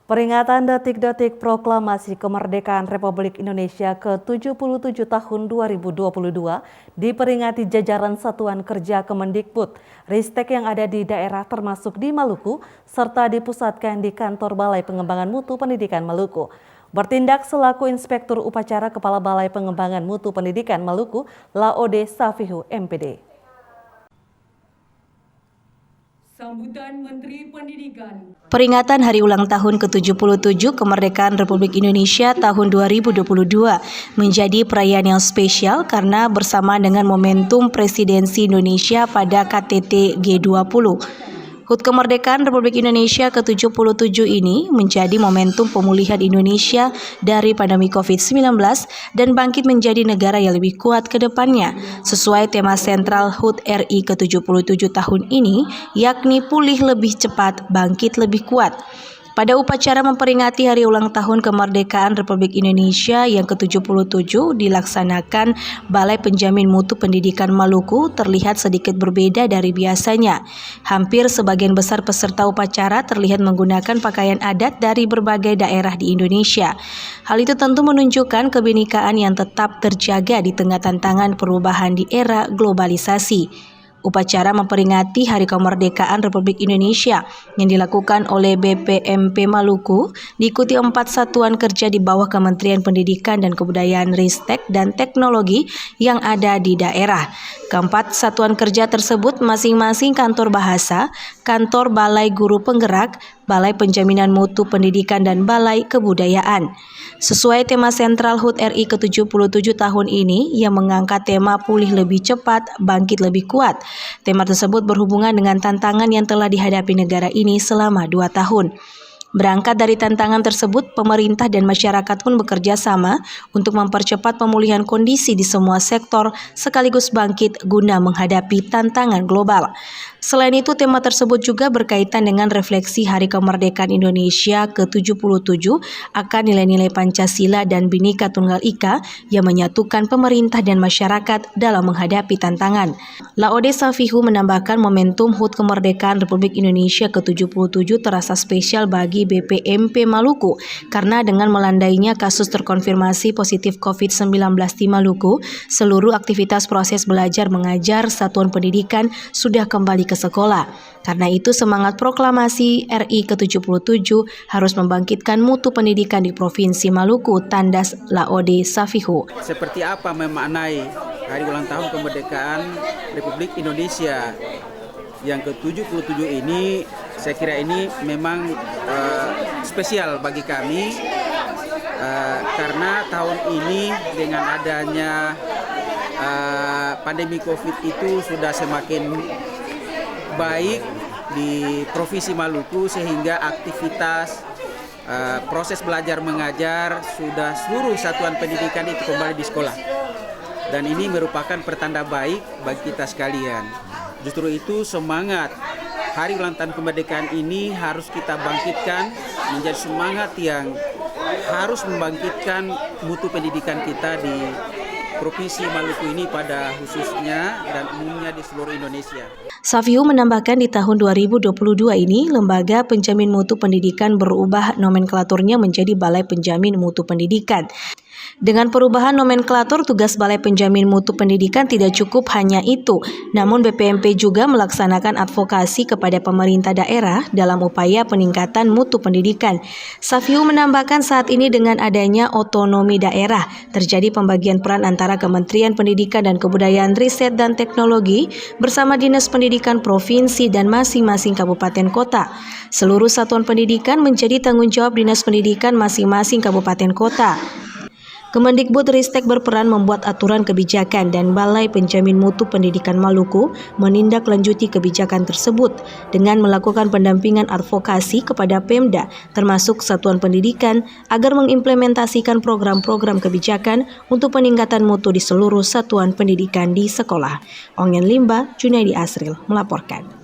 Peringatan detik-detik proklamasi kemerdekaan Republik Indonesia ke-77 tahun 2022 diperingati jajaran Satuan Kerja Kemendikbud, Ristek yang ada di daerah termasuk di Maluku, serta dipusatkan di Kantor Balai Pengembangan Mutu Pendidikan Maluku. Bertindak selaku Inspektur Upacara Kepala Balai Pengembangan Mutu Pendidikan Maluku, Laode Safihu, MPD. Sambutan Menteri Pendidikan. Peringatan Hari Ulang Tahun ke-77 Kemerdekaan Republik Indonesia tahun 2022 menjadi perayaan yang spesial karena bersama dengan momentum Presidensi Indonesia pada KTT G20. HUT Kemerdekaan Republik Indonesia ke-77 ini menjadi momentum pemulihan Indonesia dari pandemi COVID-19 dan bangkit menjadi negara yang lebih kuat ke depannya. Sesuai tema sentral HUT RI ke-77 tahun ini, yakni pulih lebih cepat, bangkit lebih kuat. Pada upacara memperingati Hari Ulang Tahun Kemerdekaan Republik Indonesia yang ke-77 dilaksanakan Balai Penjamin Mutu Pendidikan Maluku terlihat sedikit berbeda dari biasanya. Hampir sebagian besar peserta upacara terlihat menggunakan pakaian adat dari berbagai daerah di Indonesia. Hal itu tentu menunjukkan kebinekaan yang tetap terjaga di tengah tantangan perubahan di era globalisasi. Upacara memperingati Hari Kemerdekaan Republik Indonesia yang dilakukan oleh BPMP Maluku diikuti 4 satuan kerja di bawah Kementerian Pendidikan dan Kebudayaan, Ristek dan Teknologi yang ada di daerah. Keempat satuan kerja tersebut masing-masing Kantor Bahasa, Kantor Balai Guru Penggerak, Balai Penjaminan Mutu Pendidikan dan Balai Kebudayaan. Sesuai tema sentral HUT RI ke-77 tahun ini yang mengangkat tema pulih lebih cepat, bangkit lebih kuat. Tema tersebut berhubungan dengan tantangan yang telah dihadapi negara ini selama 2 tahun. Berangkat dari tantangan tersebut, pemerintah dan masyarakat pun bekerja sama untuk mempercepat pemulihan kondisi di semua sektor sekaligus bangkit guna menghadapi tantangan global. Selain itu, tema tersebut juga berkaitan dengan refleksi Hari Kemerdekaan Indonesia ke-77 akan nilai-nilai Pancasila dan Bhinneka Tunggal Ika yang menyatukan pemerintah dan masyarakat dalam menghadapi tantangan. Laode Safihu menambahkan momentum HUT Kemerdekaan Republik Indonesia ke-77 terasa spesial bagi BPMP Maluku karena dengan melandainya kasus terkonfirmasi positif COVID-19 di Maluku, seluruh aktivitas proses belajar mengajar satuan pendidikan sudah kembali ke sekolah. Karena itu semangat proklamasi RI ke-77 harus membangkitkan mutu pendidikan di Provinsi Maluku, tandas Laode Safihu. Seperti apa memaknai Hari Ulang Tahun Kemerdekaan Republik Indonesia yang ke-77 ini, saya kira ini memang spesial bagi kami karena tahun ini dengan adanya pandemi COVID itu sudah semakin baik di Provinsi Maluku sehingga aktivitas proses belajar mengajar sudah seluruh satuan pendidikan itu kembali di sekolah. Dan ini merupakan pertanda baik bagi kita sekalian. Justru itu semangat Hari Ulang Tahun Kemerdekaan ini harus kita bangkitkan menjadi semangat yang harus membangkitkan mutu pendidikan kita di Provinsi Maluku ini pada khususnya dan umumnya di seluruh Indonesia. Safihu menambahkan di tahun 2022 ini, Lembaga Penjamin Mutu Pendidikan berubah nomenklaturnya menjadi Balai Penjamin Mutu Pendidikan. Dengan perubahan nomenklatur, tugas Balai Penjamin Mutu Pendidikan tidak cukup hanya itu, namun BPMP juga melaksanakan advokasi kepada pemerintah daerah dalam upaya peningkatan mutu pendidikan. Safihu menambahkan saat ini dengan adanya otonomi daerah, terjadi pembagian peran antara Kementerian Pendidikan dan Kebudayaan, Riset dan Teknologi bersama Dinas Pendidikan Provinsi dan masing-masing kabupaten kota. Seluruh satuan pendidikan menjadi tanggung jawab Dinas Pendidikan masing-masing kabupaten kota. Kemendikbud Ristek berperan membuat aturan kebijakan dan Balai Penjamin Mutu Pendidikan Maluku menindaklanjuti kebijakan tersebut dengan melakukan pendampingan advokasi kepada Pemda termasuk satuan pendidikan agar mengimplementasikan program-program kebijakan untuk peningkatan mutu di seluruh satuan pendidikan di sekolah. Ongen Limba, Junaidi Asril melaporkan.